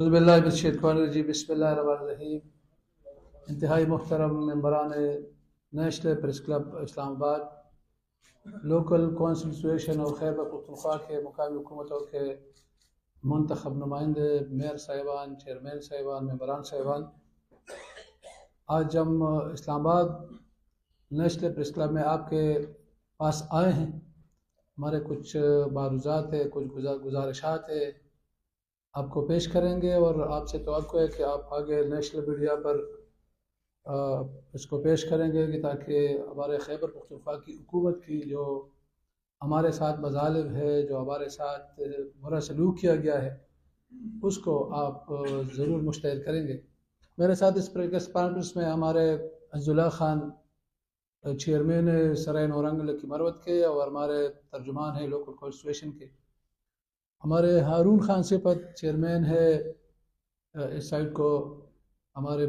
بسم اللہ الرحمن الرحیم۔ انتہائی محترم ممبران نیشنل پریس کلب اسلام آباد، لوکل کانسٹیٹیوشن اور خیبر پختونخوا کے مقامی حکومتوں کے منتخب نمائندے، میئر صاحبان، چیئرمین صاحبان، ممبران صاحبان، آج ہم اسلام آباد نیشنل پریس کلب میں آپ کے پاس آئے ہیں۔ ہمارے کچھ معروضات ہے، کچھ گزارشات ہے، آپ کو پیش کریں گے اور آپ سے توقع ہے کہ آپ آگے نیشنل میڈیا پر اس کو پیش کریں گے کہ تاکہ ہمارے خیبر پختونخوا کی حکومت کی جو ہمارے ساتھ مظالم ہے، جو ہمارے ساتھ برا سلوک کیا گیا ہے، اس کو آپ ضرور مشتہر کریں گے۔ میرے ساتھ اس کانفرنس میں ہمارے عزاللہ خان چیئرمین سرائے نورنگ کی مروت کے اور ہمارے ترجمان ہیں لوکل کانسٹیٹیوشن کے، ہمارے ہارون خان صفت چیئرمین ہے اس سائٹ کو، ہمارے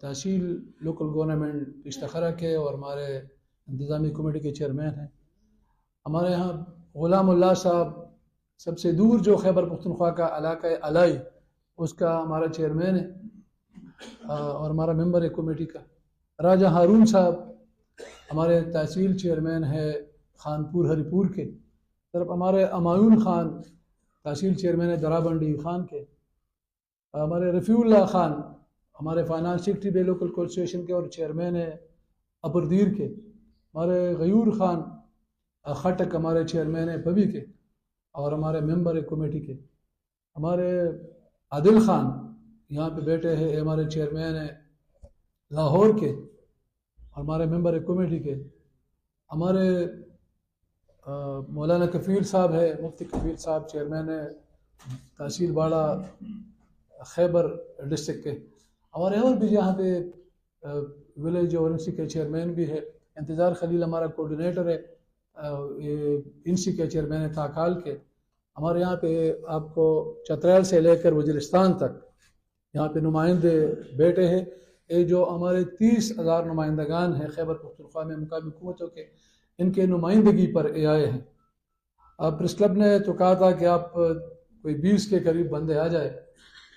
تحصیل لوکل گورنمنٹ اشتخارہ کے اور ہمارے انتظامی کمیٹی کے چیئرمین ہیں، ہمارے یہاں غلام اللہ صاحب سب سے دور جو خیبر پختونخوا کا علاقہ علائی اس کا ہمارا چیئرمین ہے اور ہمارا ممبر ہے کمیٹی کا، راجہ ہارون صاحب ہمارے تحصیل چیئرمین ہے خانپور ہری پور کے، طرف ہمارے امایون خان تحصیل چیئرمین ہے درابنڈی خان کے، ہمارے رفیع اللہ خان ہمارے فائنانس سیکرٹری بے لوکل کانسٹیٹیوشن کے اور چیئرمین ہے اپردیر کے، ہمارے غیور خان خٹک ہمارے چیئرمین ہے پبی کے اور ہمارے ممبر ہے کمیٹی کے، ہمارے عادل خان یہاں پہ بیٹھے ہیں، ہمارے چیئرمین ہے لاہور کے اور ہمارے ممبر ہے کمیٹی کے، ہمارے مولانا کفیل صاحب ہے، مفتی کفیل صاحب چیئرمین ہے تحصیل باڑہ خیبر ڈسٹرکٹ کے، ہمارے اور بھی یہاں پہ ولیج اورنسی کے چیئرمین بھی ہے، انتظار خلیل ہمارا کوارڈینیٹر ہے انسی کے چیئرمین ہے تاکال کے، ہمارے یہاں پہ آپ کو چترال سے لے کر وزیرستان تک یہاں پہ نمائندے بیٹھے ہیں، یہ جو ہمارے 30,000 نمائندگان ہیں خیبر پختونخوا میں مقامی حکومتوں کے، ان کے نمائندگی پر آئے ہیں۔ پریس کلب نے تو کہا تھا کہ آپ کوئی 20 کے قریب بندے آ جائے،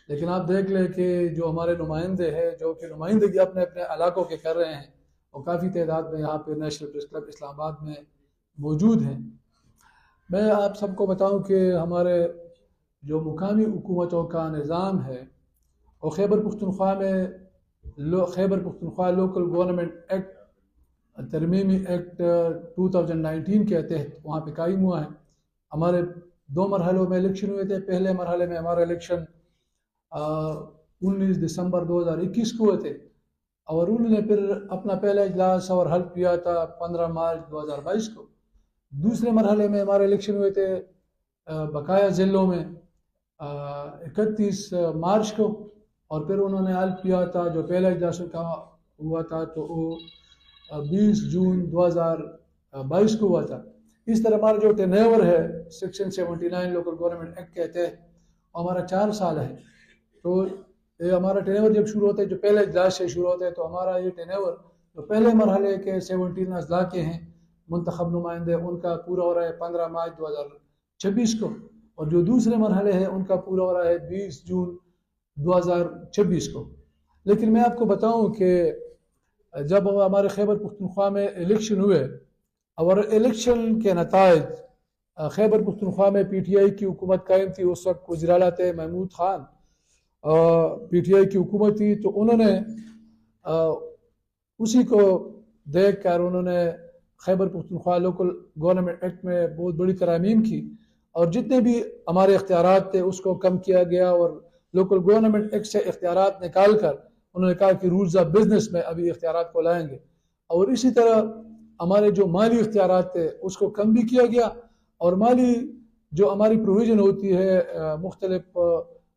لیکن آپ دیکھ لیں کہ جو ہمارے نمائندے ہیں جو کہ نمائندگی اپنے اپنے علاقوں کے کر رہے ہیں، وہ کافی تعداد میں یہاں پہ نیشنل پریس کلب اسلام آباد میں موجود ہیں۔ میں آپ سب کو بتاؤں کہ ہمارے جو مقامی حکومتوں کا نظام ہے وہ خیبر پختونخوا میں Khyber Pakhtunkhwa local government act ترمیمی ایکٹ 2019 کے تحت وہاں پہ قائم ہوا ہے۔ ہمارے 2 مرحلوں میں الیکشن ہوئے تھے، پہلے مرحلے میں ہمارا الیکشن 19 دسمبر 2021 کو ہوئے تھے اور انہوں نے پھر اپنا پہلا اجلاس اور حلف کیا تھا 15 مارچ 2022 کو۔ دوسرے مرحلے میں ہمارے الیکشن ہوئے تھے بقایا ضلعوں میں 31 مارچ کو، اور پھر انہوں نے حلف کیا تھا جو پہلا اجلاس کا ہوا تھا تو وہ 20 جون 2022 کو ہوا تھا۔ اس طرح ہمارا جو ٹینیور ہے سیکشن 79 لوکل گورنمنٹ ایکٹ کہتے ہیں ہمارا 4 سال ہے، تو یہ ہمارا ٹینیور جب شروع ہوتا ہے جو پہلے اجلاس سے شروع ہوتا ہے تو ہمارا یہ ٹینیور جو پہلے مرحلے کے 17 اضلاع کے ہیں منتخب نمائندے ان کا پورا ہو رہا ہے 15 مارچ 2026 کو، اور جو دوسرے مرحلے ہیں ان کا پورا ہو رہا ہے 20 جون 2026 کو۔ لیکن میں آپ کو بتاؤں کہ جب ہمارے خیبر پختونخوا میں الیکشن ہوئے اور الیکشن کے نتائج خیبر پختونخوا میں پی ٹی آئی کی حکومت قائم تھی، اس وقت وزیر اعلیٰ تھے Mahmood Khan, P T I کی حکومت تھی، تو انہوں نے اسی کو دیکھ کر انہوں نے خیبر پختونخوا لوکل گورنمنٹ ایکٹ میں بہت بڑی ترامیم کی اور جتنے بھی ہمارے اختیارات تھے اس کو کم کیا گیا اور لوکل گورنمنٹ ایکٹ سے اختیارات نکال کر انہوں نے کہا کہ رولز آف بزنس میں ابھی اختیارات کو لائیں گے، اور اسی طرح ہمارے جو مالی اختیارات تھے اس کو کم بھی کیا گیا، اور مالی جو ہماری پروویژن ہوتی ہے مختلف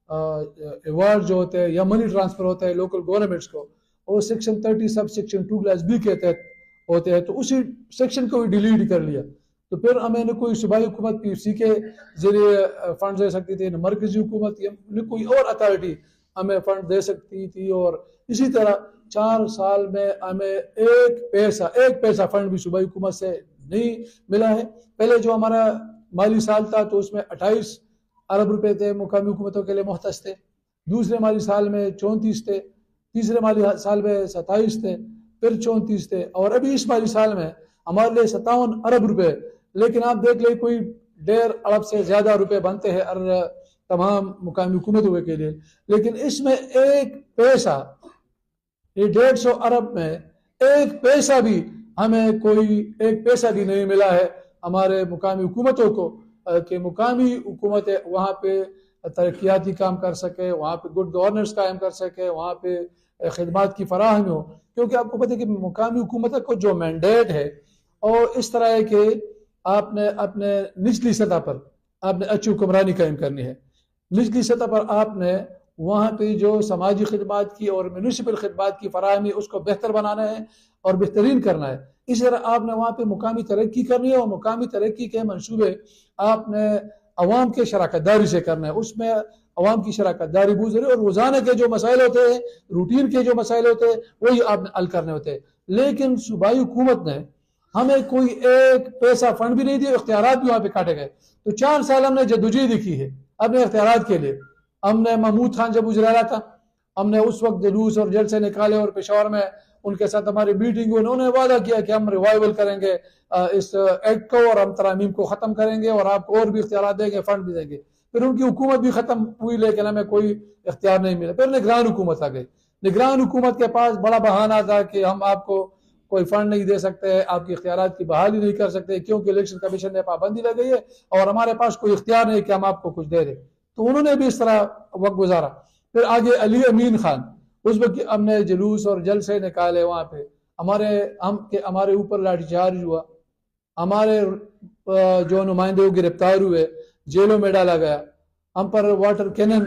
ایوارڈ جو ہوتے ہیں یا منی ٹرانسفر ہوتا ہے لوکل گورنمنٹس کو، وہ سیکشن 30 سب سیکشن 2(b) کے تحت ہوتے ہیں، تو اسی سیکشن کو بھی ڈیلیٹ کر لیا، تو پھر ہمیں نہ کوئی صوبائی حکومت پی سی کے ذریعے فنڈ دے سکتی تھی، نہ مرکزی حکومت یا نہ کوئی اور اتھارٹی ہمیں فنڈ دے سکتی تھی، اور اسی طرح 4 سال میں ہمیں ایک پیسہ فنڈ بھی صوبائی حکومت سے نہیں ملا ہے۔ پہلے جو ہمارا مالی سال تھا تو اس میں 28 ارب روپے تھے مقامی حکومتوں کے لیے مختص تھے، دوسرے مالی سال میں 34 تھے، تیسرے مالی سال میں 27 تھے، پھر 34 تھے، اور ابھی اس مالی سال میں ہمارے لیے 57 ارب روپے. لیکن آپ دیکھ لیں کوئی 1.5 ارب سے زیادہ روپے بنتے ہیں تمام مقامی حکومتوں کے لیے، لیکن اس میں ایک پیسہ، یہ 150 ارب میں ایک پیسہ بھی ہمیں کوئی ایک پیسہ بھی نہیں ملا ہے ہمارے مقامی حکومتوں کو کہ مقامی حکومتیں وہاں پہ ترقیاتی کام کر سکے، وہاں پہ گڈ گورننس قائم کر سکے، وہاں پہ خدمات کی فراہمی ہو. کیونکہ آپ کو پتہ ہے کہ مقامی حکومت کو جو مینڈیٹ ہے، اور اس طرح ہے کہ آپ نے اپنے نچلی سطح پر آپ نے اچھی حکمرانی قائم کرنی ہے. نچلی سطح پر آپ نے وہاں پہ جو سماجی خدمات کی اور میونسپل خدمات کی فراہمی اس کو بہتر بنانا ہے اور بہترین کرنا ہے. اسی طرح آپ نے وہاں پہ مقامی ترقی کرنی ہے، اور مقامی ترقی کے منصوبے آپ نے عوام کے شراکت داری سے کرنا ہے. اس میں عوام کی شراکت داری بہت ضروری، اور روزانہ کے جو مسائل ہوتے ہیں، روٹین کے جو مسائل ہوتے ہیں، وہی آپ نے حل کرنے ہوتے ہیں. لیکن صوبائی حکومت نے ہمیں کوئی ایک پیسہ فنڈ بھی نہیں دیا، اختیارات بھی وہاں پہ کاٹے گئے. تو 4 سال ہم نے جدوجہد کی ہے اپنے اختیارات کے لیے. ہم نے محمود خان جب گزرالا تھا، ہم نے اس وقت جلوس اور جلسے نکالے، اور پشاور میں ان کے ساتھ ہماری میٹنگ ہوئی. انہوں نے وعدہ کیا کہ ہم ریوائول کریں گے اس ایکٹ کو، اور ہم ترامیم کو ختم کریں گے، اور آپ کو اور بھی اختیارات دیں گے، فنڈ بھی دیں گے. پھر ان کی حکومت بھی ختم ہوئی، لیکن ہمیں کوئی اختیار نہیں ملا. پھر نگران حکومت آ گئی. نگران حکومت کے پاس بڑا بہانہ تھا کہ ہم آپ کو کوئی فنڈ نہیں دے سکتے، آپ کی اختیارات کی بحالی نہیں کر سکتے، کیونکہ الیکشن کمیشن نے پابندی لگائی ہے اور ہمارے پاس کوئی اختیار نہیں کہ ہم آپ کو کچھ دے دیں. تو انہوں نے بھی اس طرح وقت گزارا. پھر آگے علی امین خان، اس وقت ہم نے جلوس اور جلسے نکالے وہاں پہ، ہمارے اوپر لاٹھی چارج ہوا، ہمارے جو نمائندے گرفتار ہوئے، جیلوں میں ڈالا گیا، ہم پر واٹر کینن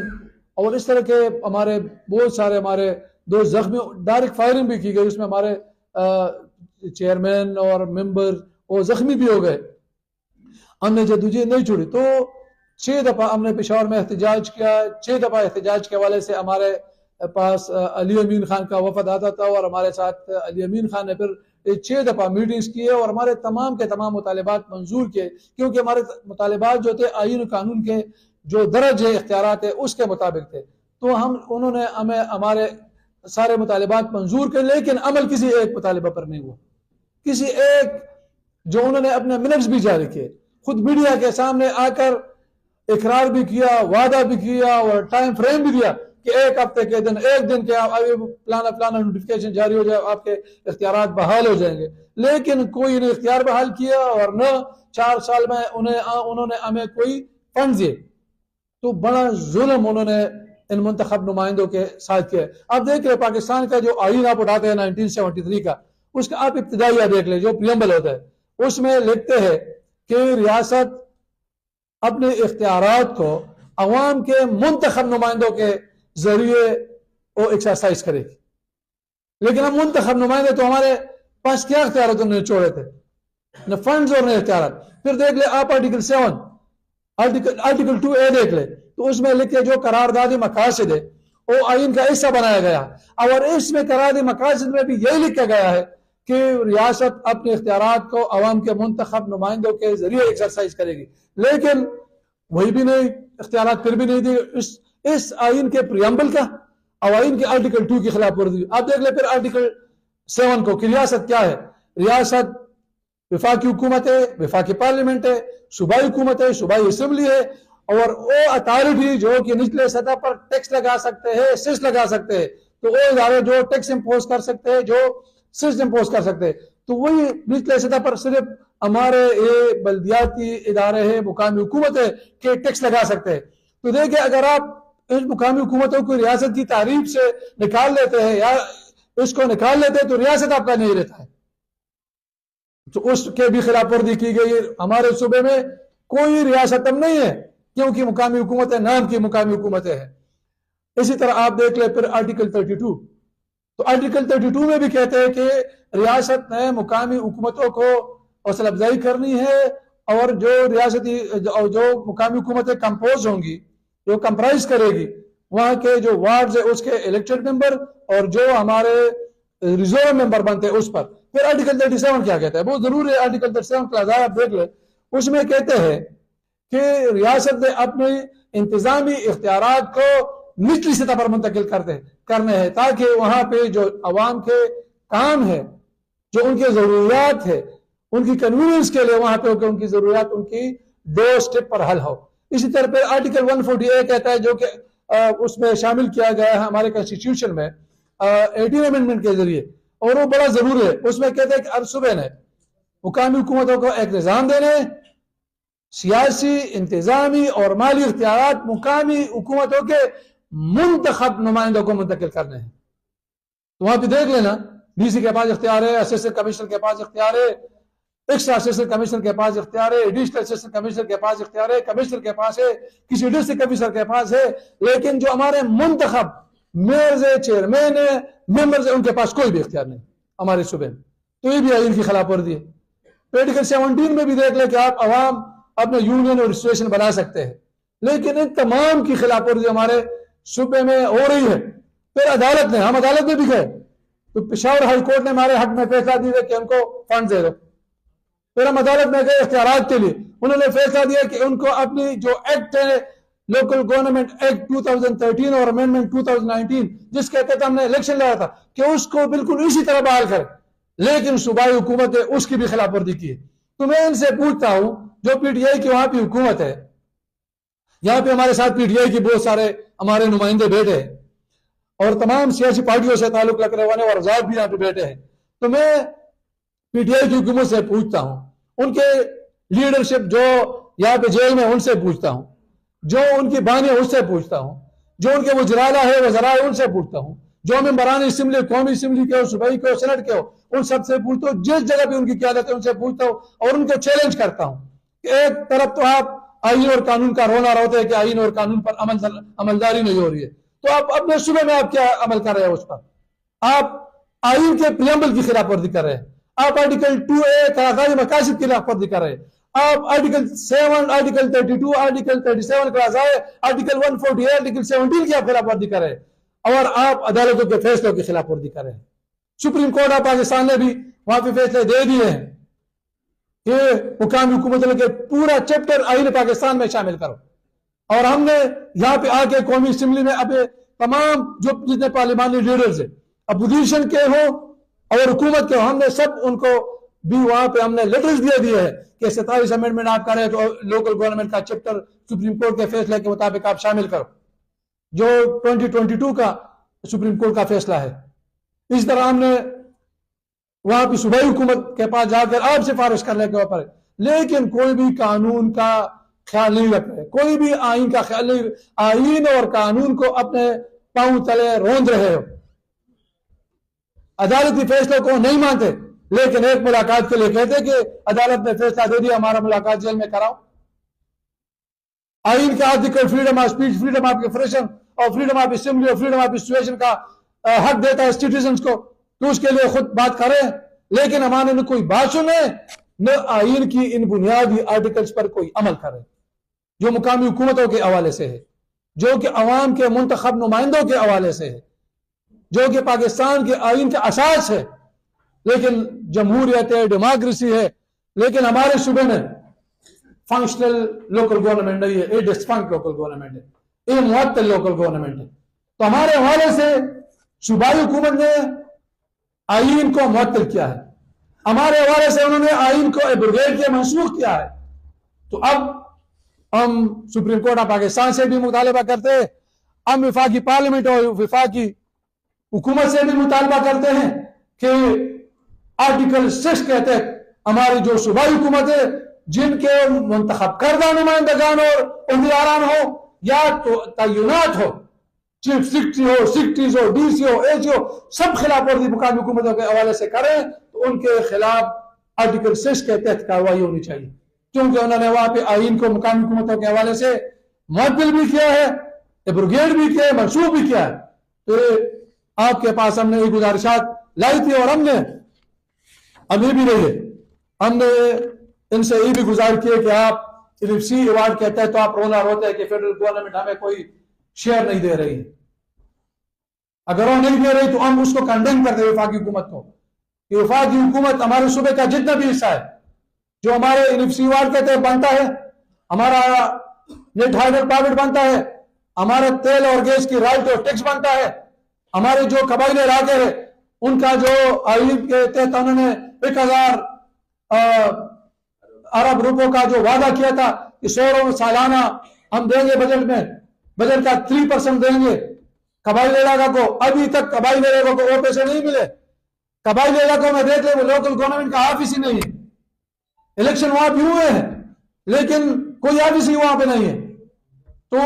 اور اس طرح کے ہمارے بہت سارے ہمارے 2 زخمی، ڈائریکٹ فائرنگ بھی کی گئی، اس میں ہمارے چیئرمین اور ممبر وہ زخمی بھی ہو گئے. ہم نے جدوجہد نہیں چھوڑی. تو 6 دفعہ ہم نے پشاور میں احتجاج کیا. 6 دفعہ احتجاج کے حوالے سے ہمارے پاس علی امین خان کا وفد آتا تھا، اور ہمارے ساتھ علی امین خان نے پھر 6 دفعہ میٹنگز کیے اور ہمارے تمام کے تمام مطالبات منظور کیے، کیونکہ ہمارے مطالبات جو تھے آئین و قانون کے جو درج اختیارات ہے اس کے مطابق تھے. تو انہوں نے ہمیں ہمارے سارے مطالبات منظور کر، لیکن عمل کسی ایک مطالبہ پر نہیں ہوا. کسی ایک جو انہوں نے اپنے منٹس بھی جاری کیے، خود میڈیا کے سامنے آ کر اقرار بھی کیا، وعدہ بھی کیا، اور ٹائم فریم بھی دیا کہ 1 ہفتے کے دن، 1 دن کے پلانا نوٹیفکیشن جاری ہو جائے، آپ کے اختیارات بحال ہو جائیں گے. لیکن کوئی نے اختیار بحال کیا، اور نہ 4 سال میں انہوں نے ہمیں کوئی فنڈ دیے. تو بڑا ظلم انہوں نے ان منتخب نمائندوں کے ساتھ کیا. آپ دیکھ رہے پاکستان کا جو آئین آپ اٹھاتے ہیں 1973 کا، اس کا آپ ابتدائیہ دیکھ لیں جو پریمبل ہوتا ہے، اس میں لکھتے ہیں کہ ریاست اپنے اختیارات کو عوام کے منتخب نمائندوں کے ذریعے وہ ایکسرسائز کرے گی. لیکن ہم منتخب نمائندے تو ہمارے پاس کیا اختیارات انہوں نے چھوڑے تھے، نہ فنڈز اور نہ اختیارات. پھر دیکھ لیں آپ آرٹیکل 7 آرٹیکل 2A دیکھ لیں، تو اس میں لکھے جو قراردادی مقاصد ہے وہ آئین کا حصہ بنایا گیا، اور اس میں قراردادی مقاصد میں بھی یہی لکھا گیا ہے کہ ریاست اپنے اختیارات کو عوام کے منتخب نمائندوں کے ذریعے ایکسرسائز کرے گی. لیکن وہی بھی نہیں، اختیارات پھر بھی نہیں دی. اس آئین کے پریمبل کا اور آئین کے آرٹیکل 2 کی خلاف ورزی. آپ دیکھ لیں پھر آرٹیکل 7 کو کہ ریاست کیا ہے. ریاست وفاقی حکومت ہے، وفاقی پارلیمنٹ ہے، صوبائی حکومت ہے، صوبائی اسمبلی ہے، اور وہ اتھارٹی جو کہ نچلے سطح پر ٹیکس لگا سکتے ہیں، سیس لگا سکتے ہیں، تو وہ ادارے جو ٹیکس امپوز کر سکتے ہیں، جو سیس امپوز کر سکتے ہیں، تو وہی نچلے سطح پر صرف ہمارے یہ بلدیاتی ادارے ہیں، مقامی حکومت ہے کہ ٹیکس لگا سکتے ہیں. تو دیکھیں اگر آپ اس مقامی حکومتوں کو ریاست کی تعریف سے نکال لیتے ہیں یا اس کو نکال لیتے ہیں تو ریاست آپ کا نہیں رہتا ہے. تو اس کے بھی خلاف ورزی کی گئی. ہمارے صوبے میں کوئی ریاست اب نہیں ہے کیونکہ مقامی حکومتیں نام کی مقامی حکومتیں ہیں. اسی طرح آپ دیکھ لیں پھر آرٹیکل 32. تو آرٹیکل 32 میں بھی کہتے ہیں کہ ریاست نے مقامی حکومتوں کو حوصلہ افزائی کرنی ہے، اور جو ریاستی جو مقامی حکومتیں کمپوز ہوں گی، جو کمپرائز کرے گی، وہاں کے جو وارڈز ہے اس کے الیکٹڈ ممبر اور جو ہمارے ریزرو ممبر بنتے ہیں اس پر. پھر آرٹیکل 37 کیا کہتا ہے، بہت ضروری ہے. آرٹیکل 37 کا اضافہ آپ دیکھ لیں، اس میں کہتے ہیں کہ ریاست نے اپنے انتظامی اختیارات کو نچلی سطح پر منتقل کرنے ہیں تاکہ وہاں پہ جو عوام کے کام ہے، جو ان کی ضروریات ہے، ان کی کنوینئنس کے لیے وہاں پہ ہو کہ ان کی ضروریات ان کی ڈور سٹیپ پر حل ہو۔ اسی طرح پہ آرٹیکل 148 کہتا ہے، جو کہ اس میں شامل کیا گیا ہے ہمارے کنسٹیٹیوشن میں 18 امینڈمنٹ کے ذریعے، اور وہ بڑا ضروری ہے۔ اس میں کہتے ہیں کہ صوبے نے مقامی حکومتوں کو ایک نظام دینے، سیاسی، انتظامی اور مالی اختیارات مقامی حکومتوں کے منتخب نمائندوں کو منتقل کرنے ہیں۔ تو وہاں پہ دیکھ لینا، ڈی سی کے پاس اختیار ہے، اسسٹنٹ کمشنر کے پاس اختیار ہے، ایکسٹرا اسسٹنٹ کمشنر کے پاس اختیار ہے، ایڈیشنل اسسٹنٹ کمشنر کے پاس اختیار ہے، کمشنر کے پاس ہے، کسی ڈسٹرکٹ کمشنر کے پاس ہے، لیکن جو ہمارے منتخب میئرز ہے، چیئرمین ہے، ممبرز ہیں، ان کے پاس کوئی بھی اختیار نہیں ہمارے صوبے میں۔ تو یہ بھی آئین کی خلاف ورزی ہے۔ آرٹیکل 17 میں بھی دیکھ لیں کہ آپ عوام اپنے یونین اور رجسٹریشن بنا سکتے ہیں، لیکن ان تمام کی خلاف ورزی ہمارے صوبے میں ہو رہی ہے۔ پھر عدالت نے، ہم عدالت میں بھی گئے تو پشاور ہائی کورٹ نے ہمارے حق میں فیصلہ دیا کہ ان کو فنڈ دے دو۔ پھر ہم عدالت میں گئے اختیارات کے لیے، انہوں نے فیصلہ دیا کہ ان کو اپنی جو ایکٹ ہے، لوکل گورنمنٹ ایکٹ 2013 اور امینڈمنٹ 2019 جس کے تحت ہم نے الیکشن لڑا تھا، کہ اس کو بالکل اسی طرح بحال کرے، لیکن صوبائی حکومت ہے اس کی بھی خلاف ورزی کی ہے۔ تو میں ان سے پوچھتا ہوں، جو پی ٹی آئی کی وہاں پہ حکومت ہے، یہاں پہ ہمارے ساتھ پی ٹی آئی کی بہت سارے ہمارے نمائندے بیٹھے ہیں اور تمام سیاسی پارٹیوں سے تعلق رکھنے والے اور آزاد بھی یہاں پہ بیٹھے ہیں، تو میں پی ٹی آئی کی حکومت سے پوچھتا ہوں، ان کے لیڈرشپ جو یہاں پہ جیل میں ان سے پوچھتا ہوں، جو ان کی بانی ان سے پوچھتا ہوں، جو ان کے وزراء ہے وزراء ان سے پوچھتا ہوں، جو ممبران اسمبلی، قومی اسمبلی کے ہو، صوبائی کے ہو، سینٹ کے ہو، ان سب سے پوچھتا ہوں، جس جگہ پہ ان کی قیادت ہے ان سے پوچھتا ہوں اور ان کو چیلنج کرتا ہوں کہ ایک طرف تو آپ آئین اور قانون کا رونا روتے ہیں کہ آئین اور قانون پر عملداری نہیں ہو رہی ہے، تو آپ اپنے صوبے میں آپ کیا عمل کر رہے ہیں؟ اس پر آپ آئین کے پریمبل کی خلاف ورزی کر رہے ہیں، آپ آرٹیکل 2A قراردادی مقاصد کی خلاف ورزی کر رہے ہیں، آپ آرٹیکل 7، آرٹیکل 32، آرٹیکل 37 قرارداد، آرٹیکل 148، آرٹیکل 17 کی آپ خلاف ورزی کر رہے ہیں، اور آپ عدالتوں کے فیصلوں کی خلاف ورزی کر رہے ہیں۔ سپریم کورٹ آف پاکستان نے بھی وہاں پہ فیصلے دے دیے ہیں کہ مقامی حکومتوں کے پورا چیپٹر آئین پاکستان میں شامل کرو، اور ہم نے یہاں پہ آ کے قومی اسمبلی میں اب تمام جو جتنے پارلیمانی لیڈرز ہیں، اپوزیشن کے ہوں اور حکومت کے ہوں، ہم نے سب ان کو بھی وہاں پہ ہم نے لیٹرز دے دیے ہیں کہ 27 امینڈمنٹ آپ کریں تو لوکل گورنمنٹ کا چیپٹر سپریم کورٹ کے فیصلے کے مطابق آپ شامل کرو، جو 2022 کا سپریم کورٹ کا فیصلہ ہے۔ اس طرح ہم نے وہاں پہ صوبائی حکومت کے پاس جا کر آپ سفارش کرنے کے اوپر، لیکن کوئی بھی قانون کا خیال نہیں رکھ رہے، کوئی بھی آئین کا خیال نہیں، آئین اور قانون کو اپنے پاؤں تلے روند رہے ہو، عدالتی فیصلوں کو نہیں مانتے، لیکن ایک ملاقات کے لیے کہتے کہ عدالت نے فیصلہ دے دیا، ہمارا ملاقات جیل میں کراؤ۔ آئین کے article freedom of speech, freedom of expression اور فریڈم آف اسمبلی اور فریڈم آف ایسوسیشن کا حق دیتا ہے سٹیزنز کو، تو اس کے لیے خود بات کریں، لیکن ہمارے نہ کوئی بات سنے، نہ آئین کی ان بنیادی آرٹیکلز پر کوئی عمل کرے جو مقامی حکومتوں کے حوالے سے ہے، جو کہ عوام کے منتخب نمائندوں کے حوالے سے ہے، جو کہ پاکستان کے آئین کا اساس ہے۔ لیکن جمہوریت ہے، ڈیموکریسی ہے، لیکن ہمارے صوبے میں فنکشنل لوکل گورنمنٹ نہیں ہے، یہ ڈسفنکٹ لوکل گورنمنٹ ہے، یہ معطل لوکل گورنمنٹ ہے۔ تو ہمارے حوالے سے صوبائی حکومت نے آئین کو معطل کیا ہے، ہمارے حوالے سے انہوں نے آئین کو ایبروگیٹ کیا، منسوخ کیا ہے۔ تو اب ہم سپریم کورٹ آف پاکستان سے بھی مطالبہ کرتے ہیں، ہم وفاقی پارلیمنٹ اور وفاقی حکومت سے بھی مطالبہ کرتے ہیں کہ آرٹیکل 6 کے تحت ہماری جو صوبائی حکومت ہے، جن کے منتخب کردہ نمائندگان اور عہدیداران ہو یا تو تعینات ہو، چیف سیکرٹری ہو، سیکرٹریز ہو، ڈی سی ہو، اے سی ہو، سب خلاف ورزی مقامی حکومتوں کے حوالے سے کریں، تو ان کے خلاف آرٹیکل 6 کے تحت کارروائی ہونی چاہیے، کیونکہ انہوں نے وہاں پہ آئین کو مقامی حکومتوں کے حوالے سے معطل بھی کیا ہے، ایبروگیٹ بھی کیا ہے، منسوخ بھی کیا ہے۔ تو آپ کے پاس ہم نے یہ گزارشات لائی تھی، اور ہم نے ابھی بھی رہے، ہم نے ان سے یہ بھی گزارش کی کہ آپ LFC ایوارڈ کہتے ہیں تو آپ رونا روتے ہیں کہ فیڈرل گورنمنٹ ہمیں کوئی شیئر نہیں دے رہی، اگر وہ نہیں دے رہی تو ہم اس کو کنڈیم کرتے ہیں وفاقی حکومت کو، کہ وفاقی حکومت ہمارے صوبے کا جتنا بھی حصہ ہے جو ہمارے LFC ایوارڈ کہتے ہیں بنتا ہے، ہمارا نیٹ ہائیڈر پرائیویٹ بنتا ہے، ہمارے تیل اور گیس کی رائٹ اور ٹیکس بنتا ہے. ہمارے جو قبائلی علاقے ہیں ان کا جو آئین کے تحت انہوں نے 1000 ارب روپوں کا جو وعدہ کیا تھا کہ 100 سالانہ ہم دیں گے بجٹ میں، بجٹ کا 3% دیں گے قبائلی علاقہ کو. ابھی تک قبائلی علاقوں کو وہ پیسے نہیں ملے. قبائلی علاقوں میں دیکھ لیں وہ لوکل گورنمنٹ کا آفس ہی نہیں ہے. الیکشن وہاں بھی ہوئے ہیں لیکن کوئی آفس ہی وہاں پہ نہیں ہے. تو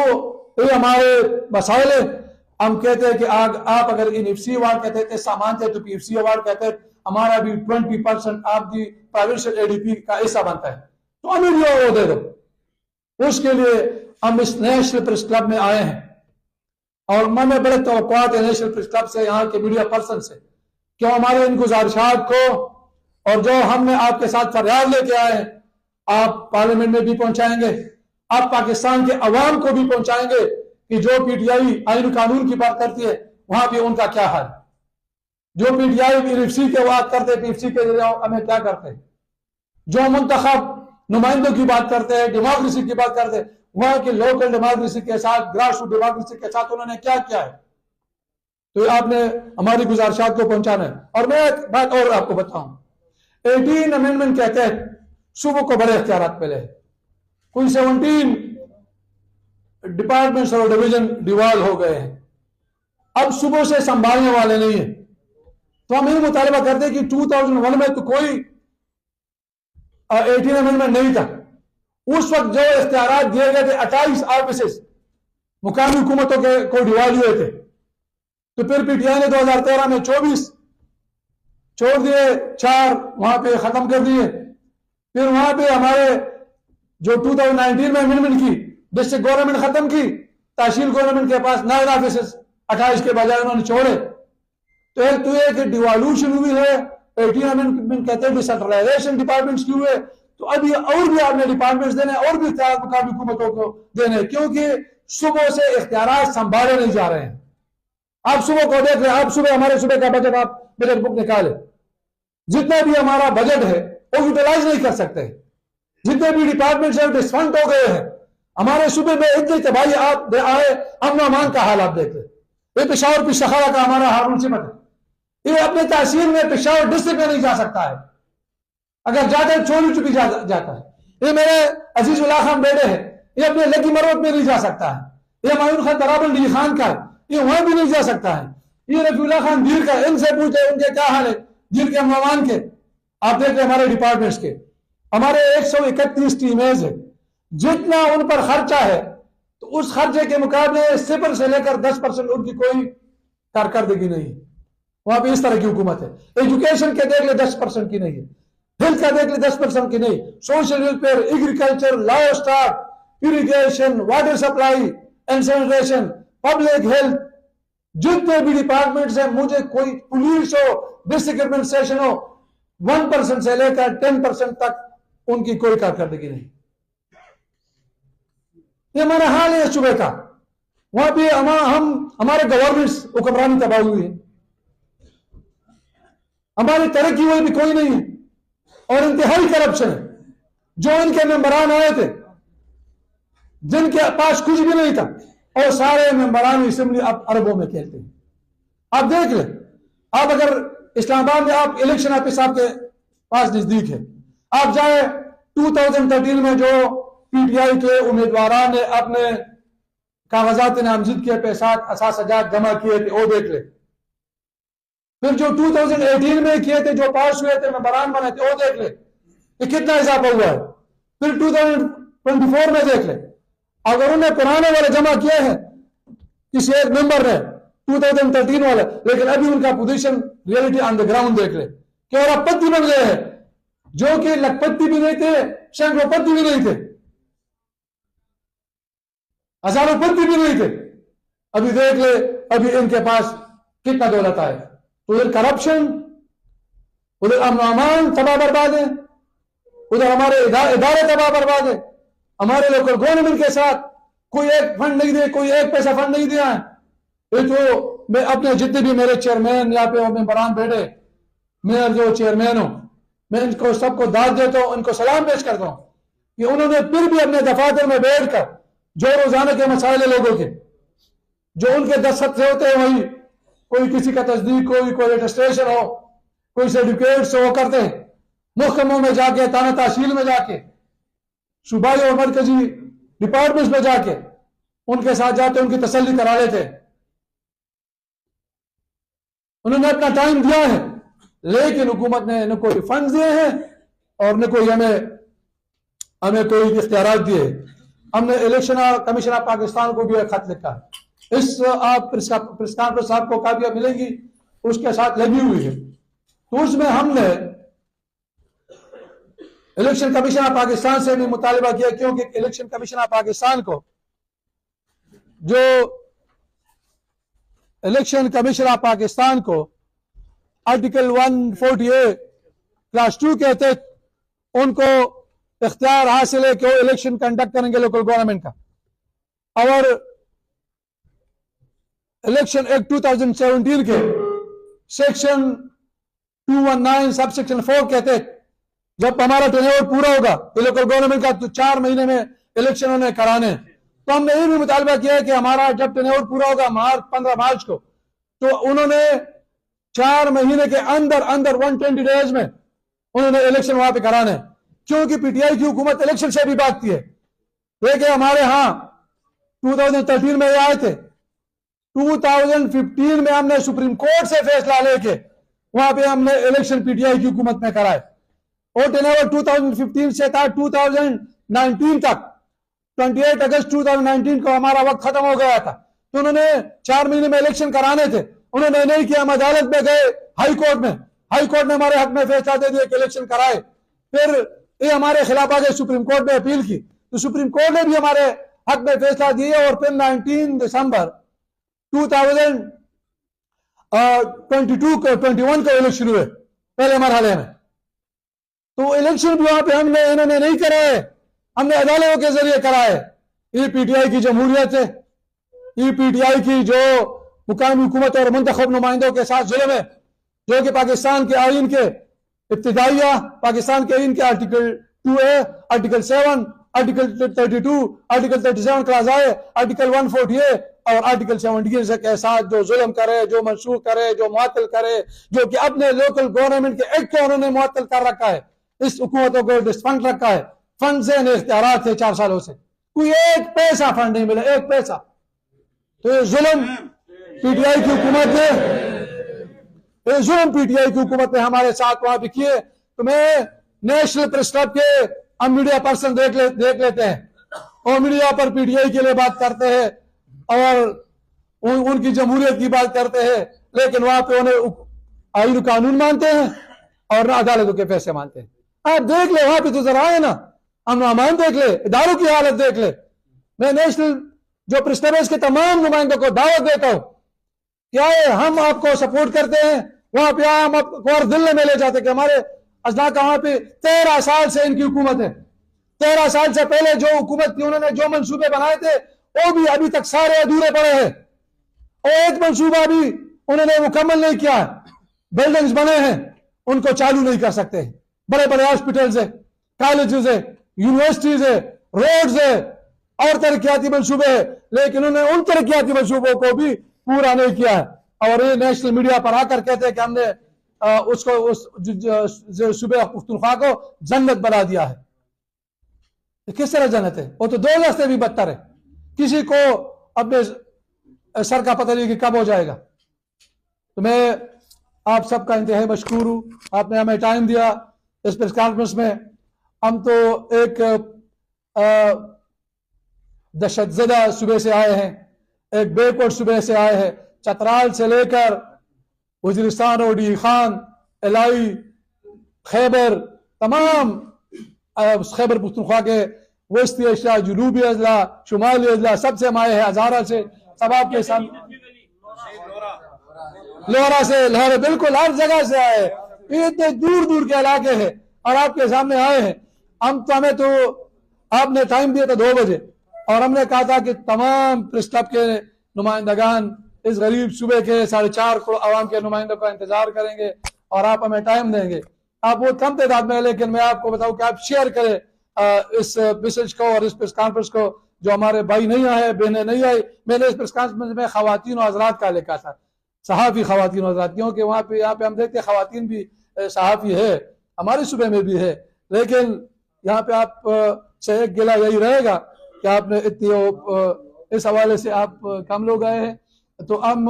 یہ ہمارے مسائل ہیں. ہم کہتے ہیں کہ آپ اگر ان ایف سی اوارڈ کہتے تھے سامانتے تو پی ایف سی اوارڈ کہتے ہیں ہمارا بھی 20% آپ the provincial a D P کا حصہ بنتا ہے تو ہمیں بھی وہ دے دو. اس کے لیے ہم اس نیشنل پریس کلب میں آئے ہیں اور میں بڑے توقعات ہیں نیشنل پریس کلب سے، یہاں کے میڈیا پرسن سے، کہ ہمارے ان گزارشات کو اور جو ہم نے آپ کے ساتھ فریاد لے کے آئے ہیں آپ پارلیمنٹ میں بھی پہنچائیں گے، آپ پاکستان کے عوام کو بھی پہنچائیں گے کہ جو پی ٹی آئی آئین قانون کی بات کرتی ہے وہاں پہ ان کا کیا حال ہے. جو پی ٹی آئی پی ایف سی کے بات کرتے پی ایف سی کے ذریعے ہمیں کیا کرتے ہیں، جو منتخب نمائندوں کی بات کرتے ہیں، ڈیموکریسی کی بات کرتے ہیں، وہاں کی لوکل ڈیموکریسی کے ساتھ گراس روٹ ڈیموکریسی کے ساتھ انہوں نے کیا کیا ہے. تو آپ نے ہماری گزارشات کو پہنچانا ہے. اور میں ایک بات اور آپ کو بتاؤں، 18 امینڈمنٹ کے تحت صوبوں کو بڑے اختیارات ملے ہیں. کوئی 17 ڈپارٹمنٹس اور ڈویژن ڈیوال ہو گئے ہیں، اب صوبوں سے سنبھالنے والے نہیں ہیں. تو ہم یہ مطالبہ کرتے ہیں کہ 2001 میں تو کوئی 18 امینڈمنٹ نہیں تھا. اس وقت جو اختیارات دیے گئے تھے 28 آفیسز مقامی حکومتوں کے کو ڈیوال ہوئے تھے. تو پھر پی ٹی آئی نے 2013 میں 24 چھوڑ دیے، 4 وہاں پہ ختم کر دیے. پھر وہاں پہ ہمارے جو 2019 میں امینڈمنٹ کی ڈسٹرکٹ گورنمنٹ ختم کی، تحصیل گورنمنٹ کے پاس 9 آفیسز 28 کے بجائے انہوں نے چھوڑے. تو ایک تو یہ کہ ڈیوالوشن ہوئی ہے، 18 امینڈمنٹ کہتے ہیں ڈیسنٹرلائزیشن ڈپارٹمنٹس کی ہوئے. تو ابھی اور بھی آپ نے ڈپارٹمنٹس دینے اور بھی اختیارات مقامی حکومتوں کو دینے، کیونکہ صوبوں سے اختیارات سنبھالے نہیں جا رہے ہیں. آپ صوبوں کو دیکھ رہے ہیں، آپ صوبے ہمارے صوبے کا بجٹ آپ بجٹ بک نکالے، جتنا بھی ہمارا بجٹ ہے وہ یوٹیلائز نہیں کر سکتے. جتنے بھی ڈپارٹمنٹس ہیں ڈسفنڈ ہو گئے ہیں. ہمارے صوبے میں اتنی تباہی آپ آئے، امن و امان کا حال آپ دیکھ لیں. یہ پشاور پی سخاوہ کا ہمارا ہارون سمت ہے، یہ اپنے تحصیل میں پشاور ڈسٹرکٹ میں نہیں جا سکتا ہے. اگر جاتا ہے چوری چپی جاتا ہے. یہ میرے عزیز اللہ خان بیٹے ہیں، یہ اپنے لکی مروت میں نہیں جا سکتا ہے. یہ معین خان ترابل ڈی خان کا ہے، یہ وہاں بھی نہیں جا سکتا ہے. یہ رفیع اللہ خان دیر کا، ان سے پوچھتے ان کے کیا حال ہے دیر کے امن کے. آپ دیکھ رہے ہمارے ڈپارٹمنٹس کے، ہمارے 131 ٹیمز ہیں. جتنا ان پر خرچہ ہے تو اس خرچے کے مقابلے 0 سے لے کر 10% ان کی کوئی کارکردگی نہیں ہے. وہاں پہ اس طرح کی حکومت ہے. ایجوکیشن کے دیکھ لے 10% کی نہیں ہے، ہیلتھ کا دیکھ لے 10% کی نہیں، social welfare, agriculture, life stock, irrigation, water supply and sanitation, public health, جتنے بھی ڈپارٹمنٹس ہیں، مجھے کوئی پولیس ہو، ڈسٹرکٹ ایڈمنسٹریشن ہو، 1% سے لے کر 10% تک ان کی کوئی کارکردگی نہیں. یہ ہمارا حال ہے صوبے کا. وہاں بھی ہمارے گورنمنٹس حکمرانی تباہ ہوئی ہے، ہماری ترقی ہوئی بھی کوئی نہیں ہے اور انتہائی کرپشن ہے. جو ان کے ممبران آئے تھے جن کے پاس کچھ بھی نہیں تھا اور سارے ممبران اسمبلی اب اربوں میں کھیلتے ہیں. آپ دیکھ لیں، آپ اگر اسلام آباد میں آپ الیکشن آفس آپ کے پاس نزدیک ہے، آپ جائیں 2013 میں جو پی ٹی آئی کے امیدواران نے اپنے کاغذات نامزد کیے، پیسات اثاثجات جمع کیے تھے، وہ دیکھ لیں. پھر جو 2018 میں کیے تھے، جو پاس ہوئے تھے، ممبران بنے تھے، وہ دیکھ لیں کہ کتنا اضافہ ہوا ہے. پھر 2024 میں دیکھ لیں، اگر انہوں نے پرانے والے جمع کیے ہیں کسی ایک ممبر نے 2013 والے، لیکن ابھی ان کا position reality on the ground دیکھ لیں کہ اور اب پتی بن گئے ہیں، جو کہ لکھپتی بھی نہیں تھے، شنکروپتی بھی نہیں تھے، ہزاروں پتی بھی نہیں تھے. ابھی دیکھ لے ابھی ان کے پاس کتنا دولت آئے. تو ادھر کرپشن، ادھر امن و امان تباہ برباد ہے، ادھر ہمارے ادارے تباہ برباد ہے. ہمارے لوکل گورنمنٹ کے ساتھ کوئی ایک فنڈ نہیں دے، کوئی ایک پیسہ فنڈ نہیں دیا ہے. یہ تو میں اپنے جتنے بھی میرے چیئرمین یا پہ ممبران بیٹھے، میں جو چیئرمین ہوں، میں ان کو سب کو داد دیتا ہوں، ان کو سلام پیش کرتا ہوں کہ انہوں نے پھر بھی اپنے دفاتر میں بیٹھ کر جو روزانہ کے مسائل لوگوں کے جو ان کے دستخط سے ہوتے ہیں وہی کوئی کسی کا تصدیق کوئی اٹسٹیشن ہو کوئی سرٹیفکیٹس وہ کرتے ہیں محکموں میں جا کے تانہ تحصیل میں جا کے صوبائی اور مرکزی ڈپارٹمنٹس میں جا کے ان کے ساتھ جاتے ان کی تسلی کرا لیتے انہوں نے اپنا ٹائم دیا ہے لیکن حکومت نے نہ کوئی فنڈز دیے ہیں اور نہ کوئی ہمیں کوئی اختیارات دیے ہم نے الیکشن کمیشن آف پاکستان کو بھی ایک خط لکھا ہے اس آپ پریس کانفرنس صاحب کو کاپیاں ملیں گی اس کے ساتھ لگی ہوئی ہے تو اس میں ہم نے الیکشن کمیشن آف پاکستان سے بھی مطالبہ کیا کیونکہ الیکشن کمیشن آف پاکستان کو جو الیکشن کمیشن آف پاکستان کو آرٹیکل 148 کلاس 2 کے تحت ان کو اختیار حاصل ہے کہ وہ الیکشن کنڈکٹ کریں گے لوکل گورنمنٹ کا اور الیکشن ایکٹ 2017 کے سیکشن 219 سب سیکشن 4 کے تحت جب ہمارا ٹینیور پورا ہوگا لوکل گورنمنٹ کا تو 4 مہینے میں الیکشن انہیں کرانے تو ہم نے یہ بھی مطالبہ کیا ہے کہ ہمارا جب ٹینیور پورا ہوگا 15 مارچ کو تو انہوں نے 4 مہینے کے اندر 120 ڈیز میں انہوں نے الیکشن وہاں پہ کرانے کیونکہ پی ٹی آئی کی حکومت الیکشن سے بھی بھاگتی ہے دیکھیں ہمارے ہاں 2013 میں یہ آئے تھے 2015 میں ہم نے سپریم کورٹ سے فیصلہ لے کے وہاں پہ ہم نے الیکشن پی ٹی آئی کی حکومت میں کرائے اور ٹینیور 2015 سے تھا 2019 تک 28 اگست 2019 کو ہمارا وقت ختم ہو گیا تھا تو انہوں نے 4 مہینے میں الیکشن کرانے تھے انہوں نے نہیں کیا ہم عدالت میں گئے ہائی کورٹ نے ہمارے حق میں فیصلہ دے دیا کہ الیکشن کرائے پھر یہ ہمارے خلاف آگے سپریم کورٹ میں اپیل کی تو سپریم کورٹ نے بھی ہمارے حق میں فیصلہ دیا اور پھر 19 دسمبر 2021 کو الیکشن ہوئے پہلے مرحلے میں تو الیکشن بھی وہاں پہ انہوں نے نہیں کرائے ہم نے عدالتوں کے ذریعے کرائے یہ پی ٹی آئی کی جمہوریت ہے یہ پی ٹی آئی کی جو مقامی حکومت اور منتخب نمائندوں کے ساتھ ظلم ہے جو کہ پاکستان کے آئین کے ابتدائیہ پاکستان کے آئین کے article 2A article 7 article 32 article 37 class آئے آرٹیکل 148 اور آرٹیکل 17 کے ساتھ جو ظلم کرے جو منسوخ کرے جو معطل کرے جو کہ اپنے لوکل گورنمنٹ کے ایکٹ کو انہوں نے معطل کر رکھا ہے اس حکومتوں کو ڈسفنڈ رکھا ہے فنڈ سے اختیارات تھے 4 سالوں سے کوئی ایک پیسہ فنڈ نہیں ملا ایک پیسہ تو یہ ظلم پی ٹی آئی کی حکومت نے یہ ظلم پی ٹی آئی کی حکومت نے ہمارے ساتھ وہاں پہ کیے تو میں نیشنل پریس کلب کے ہم میڈیا پرسن دیکھ لیتے ہیں اور میڈیا پر پی ٹی آئی کے لیے بات کرتے ہیں اور ان کی جمہوریت کی بات کرتے ہیں لیکن وہاں پہ انہیں آئین قانون مانتے ہیں اور نہ عدالتوں کے فیصلے مانتے ہیں آپ دیکھ لیں وہاں پہ تو ذرا آئے نا امن و امان دیکھ لے اداروں کی حالت دیکھ لے میں نیشنل جو پریس کلب کے تمام نمائندوں کو دعوت دیتا ہوں کیا ہم آپ کو سپورٹ کرتے ہیں وہاں پہ ہم آپ کو اور دل میں لے جاتے کہ ہمارے اجنا کا وہاں پہ 13 سال سے ان کی حکومت ہے 13 سال سے پہلے جو حکومت کی انہوں نے جو منصوبے بنائے تھے وہ بھی ابھی تک سارے ادھورے پڑے ہیں اور ایک منصوبہ بھی انہوں نے مکمل نہیں کیا بلڈنگز بنے ہیں ان کو چالو نہیں کر سکتے بڑے بڑے ہاسپٹلز ہیں کالجز ہیں یونیورسٹیز ہیں روڈز ہیں اور ترقیاتی منصوبے ہیں لیکن انہوں نے ان ترقیاتی منصوبوں کو بھی پورا نہیں کیا ہے اور یہ نیشنل میڈیا پر آ کر کہتے ہیں کہ ہم نے اس کو صوبہ پختونخوا کو جنت بنا دیا ہے کس طرح جنت ہے وہ تو 2 راستے بھی بدتر ہے کسی کو اپنے سر کا پتہ نہیں کہ کب ہو جائے گا تو میں آپ سب کا انتہائی مشکور ہوں آپ نے ہمیں ٹائم دیا اس پریس کانفرنس میں ہم تو ایک دہشت زدہ صوبے سے آئے ہیں ایک بیکورڈ صوبے سے آئے ہیں چترال سے لے کر وزیرستان اوڈی خان الائی خیبر تمام خیبر پختونخوا کے وسطی اضلاع جنوبی اضلاع شمالی اضلاع سب سے ہم آئے ہیں ہزارہ سے سب آپ کے سامنے لورا سے لاہور بالکل ہر جگہ سے آئے یہ اتنے دور دور کے علاقے ہیں اور آپ کے سامنے آئے ہیں ہمیں تو آپ نے ٹائم دیا تھا 2 بجے اور ہم نے کہا تھا کہ تمام پریس کلب کے نمائندگان اس غریب صوبے کے 4.5 کروڑ عوام کے نمائندوں کا انتظار کریں گے اور آپ ہمیں ٹائم دیں گے آپ بہت کم تعداد میں لیکن میں آپ کو بتاؤں کہ آپ شیئر کریں اس میسج کو اور اس پریس کانفرنس کو جو ہمارے بھائی نہیں آئے، بہنیں نہیں آئی. میں نے اس پریس کانفرنس میں خواتین و حضرات کا لکھا تھا، صحافی خواتین و حضرات، کیونکہ یہاں پہ ہم دیکھتے ہیں خواتین بھی صحافی ہے، ہمارے صوبے میں بھی ہے، لیکن یہاں پہ آپ سے ایک گلہ یہی رہے گا کہ آپ نے اس حوالے سے آپ کم لوگ آئے ہیں. تو ہم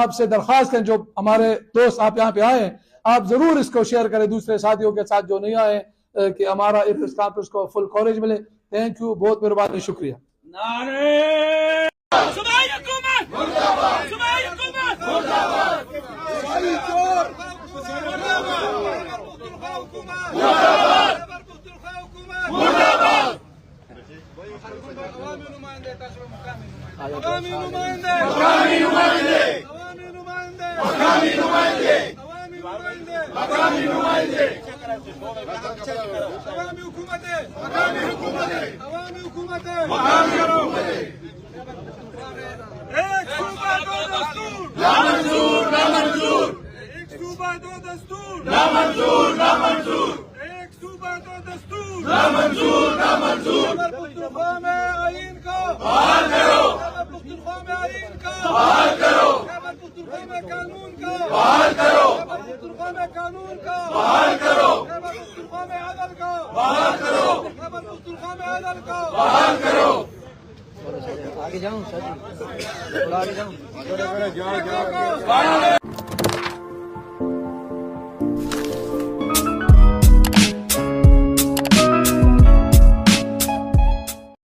آپ سے درخواست کریں، جو ہمارے دوست آپ یہاں پہ آئے ہیں، آپ ضرور اس کو شیئر کریں دوسرے ساتھیوں کے ساتھ جو نہیں آئے، کہ ہمارا اس کانفرنس کو فل کوریج ملے. تھینک یو، بہت مہربانی، شکریہ. صوبائی حکومت صوبائی حکومت عوامی نمائندے مقامی نمائندے عوامی نمائندے مقامی نمائندے عوامی نمائندے مقامی نمائندے عوامی حکومتیں مقامی حکومتیں عوامی حکومتیں مقامی حکومتیں. ایک صوبہ دو دستور نامنظور نامنظور. ایک صوبہ دو دستور نامنظور نامنظور. ایک صوبہ دو دستور نامنظور نامنظور. خیبر پختونخوا میں آئین کو بحال کرو. خیبر پختونخوا میں آئین کو بحال کرو. خیبر پختونخوا میں قانون کو بحال کرو. خیبر پختونخوا میں قانون کو بحال کرو. خیبر پختونخوا میں عدل کو بحال کرو. خیبر پختونخوا میں عدل کو بحال کرو. آگے جاؤں سر، آگے جاؤں.